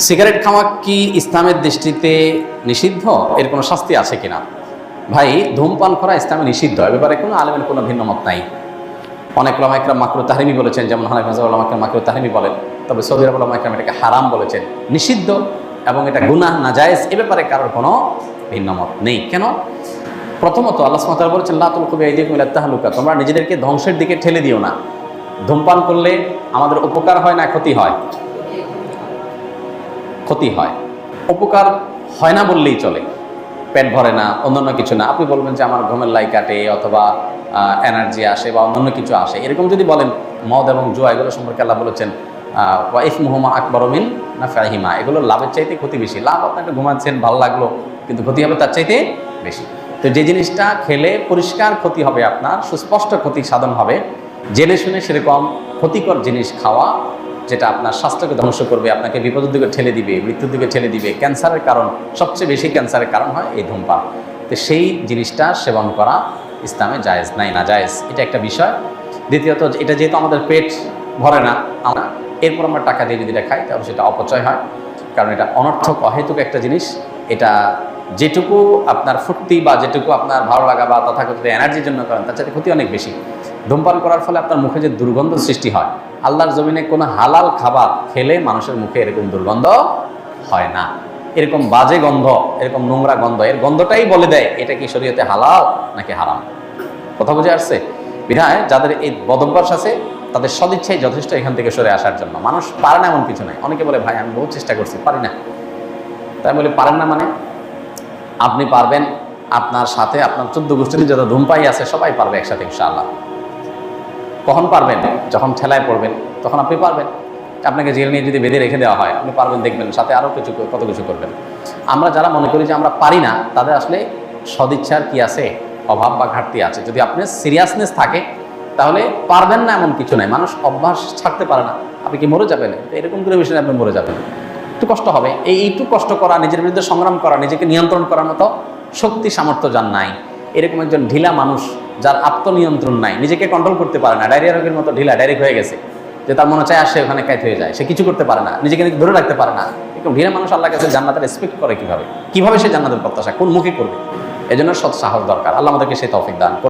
Cigarette খাওয়া কি ইসলামের দৃষ্টিতে নিষিদ্ধ? এর কোনো শাস্তি আছে কিনা? ভাই, ধূমপান করা ইসলামে নিষিদ্ধ, এ ব্যাপারে কোনো আলেমের কোনো ভিন্ন মত নাই। অনেক ওলামা ইকরাম মাকরুহ তাহরিমি বলেছেন, যেমন হানাফি মাযহাবের ওলামা ইকরাম মাকরুহ তাহরিমি বলেন। তবে সৌদি আরবের ওলামা ইকরাম এটাকে হারাম বলেছেন, নিষিদ্ধ, এবং এটা গুনাহ নাজায়েজ, এ ব্যাপারে কারোর কোনো ভিন্ন মত নেই। কেন? প্রথমত আল্লাহ সুবহানাহু ওয়া তাআলা বলেছেন, লা তুলকু বিআইদিকুম ইলা তাহলুকা, তোমরা নিজেদেরকে ধ্বংসের দিকে ঠেলে দিও না। ধূমপান করলে আমাদের উপকার হয় না ক্ষতি হয়? ক্ষতি হয়। উপকার হয় না বললেই চলে, পেট ভরে না, অন্যান্য কিছু না। আপনি বলবেন যে আমার ঘুমের লাই কাটে, অথবা এনার্জি আসে, বা অন্যান্য কিছু আসে, এরকম যদি বলেন। মদ এবং জুয়া এগুলো সম্পর্কে আল্লাহ বলেছেন, ওয়া ইসমুহুমা আকবারু মিন নাফইহিমা, এগুলো লাভের চাইতে ক্ষতি বেশি। লাভ আপনাকে ঘুমাচ্ছেন, ভালো লাগলো, কিন্তু ক্ষতি হবে তার চাইতে বেশি। তো যে জিনিসটা খেলে পরিষ্কার ক্ষতি হবে, আপনার সুস্পষ্ট ক্ষতি সাধন হবে, জেনে শুনে সেরকম ক্ষতিকর জিনিস খাওয়া, যেটা আপনার স্বাস্থ্যকে ধ্বংস করবে, আপনাকে বিপদের দিকে ঠেলে দিবে, মৃত্যুর দিকে ঠেলে দিবে, ক্যান্সারের কারণ, সবচেয়ে বেশি ক্যান্সারের কারণ হয় এই ধূমপান। তো সেই জিনিসটা সেবন করা ইসলামে জায়েজ নাই, না জায়েজ, এটা একটা বিষয়। দ্বিতীয়ত, এটা যেহেতু আমাদের পেট ভরে না, এরপর আমরা টাকা দিয়ে যদি এটা খাই, তাহলে সেটা অপচয় হয়, কারণ এটা অনর্থক অহেতুক একটা জিনিস। এটা যেটুকু আপনার ফুর্তি বা যেটুকু আপনার ভালো লাগা বা তথাকথিত এনার্জির জন্য করেন, তার চাইতে ক্ষতি অনেক বেশি। ধূমপান করার ফলে আপনার মুখে যে দুর্গন্ধ সৃষ্টি হয়, আল্লাহর জমিনে কোনো হালাল খাবার খেলে মানুষের মুখে এরকম দুর্গন্ধ হয় না। এরকম বাজে গন্ধ, এরকম নোংরা গন্ধ, এর গন্ধটাই বলে দেয় এটা কি শরীয়তে হালাল নাকি হারাম। কথা বুঝে আসছে? বিধায় যাদের এই বদভ্যাস আছে, তাদের সদিচ্ছাই যথেষ্ট এখান থেকে সরে আসার জন্য। মানুষ পারে না এমন কিছু নাই। অনেকে বলে, ভাই আমি বহু চেষ্টা করছি, পারি না। তাই বলে পারেন না মানে? আপনি পারবেন, আপনার সাথে আপনার 14 গোষ্ঠীর যত ধূমপাই আছে সবাই পারবে একসাথে ইনশাআল্লাহ। কখন পারবেন? যখন ঠেলায় পড়বেন, তখন আপনি পারবেন। আপনাকে জেল নিয়ে যদি বেঁধে রেখে দেওয়া হয়, আপনি পারবেন, দেখবেন সাথে আরও কত কিছু করবেন। আমরা যারা মনে করি যে আমরা পারি না, তাদের আসলে সদিচ্ছার কি আছে, অভাব বা ঘাটতি আছে। যদি আপনার সিরিয়াসনেস থাকে, তাহলে পারবেন না এমন কিছু নাই। মানুষ অভ্যাস ছাড়তে পারে না। আপনি কি মরে যাবেন? এরকম করে বিষয়ে আপনি মরে যাবেন, একটু কষ্ট হবে। এইটু কষ্ট করা, নিজের বিরুদ্ধে সংগ্রাম করা, নিজেকে নিয়ন্ত্রণ করার মতো শক্তি সামর্থ্য যার নাই, এরকম একজন ঢিলা মানুষ, যার আত্মনিয়ন্ত্রণ নাই, নিজেকে কন্ট্রোল করতে পারে না, ডায়রিয়া রোগের মতো ঢিলা, ডাইরেক্ট হয়ে গেছে, যে তার মনে চায় আসে ওখানে কাইট হয়ে যায়, সে কিছু করতে পারে না, নিজেকে ধরে রাখতে পারে না। এরকম ঢিলা মানুষ আল্লাহর কাছে জান্নাতের এক্সপেক্ট করে কিভাবে সে জান্নাতের প্রত্যাশা কোন মুখে করবে? এজন্য সৎ সাহস দরকার। আল্লাহ আমাদেরকে সেই তৌফিক দান।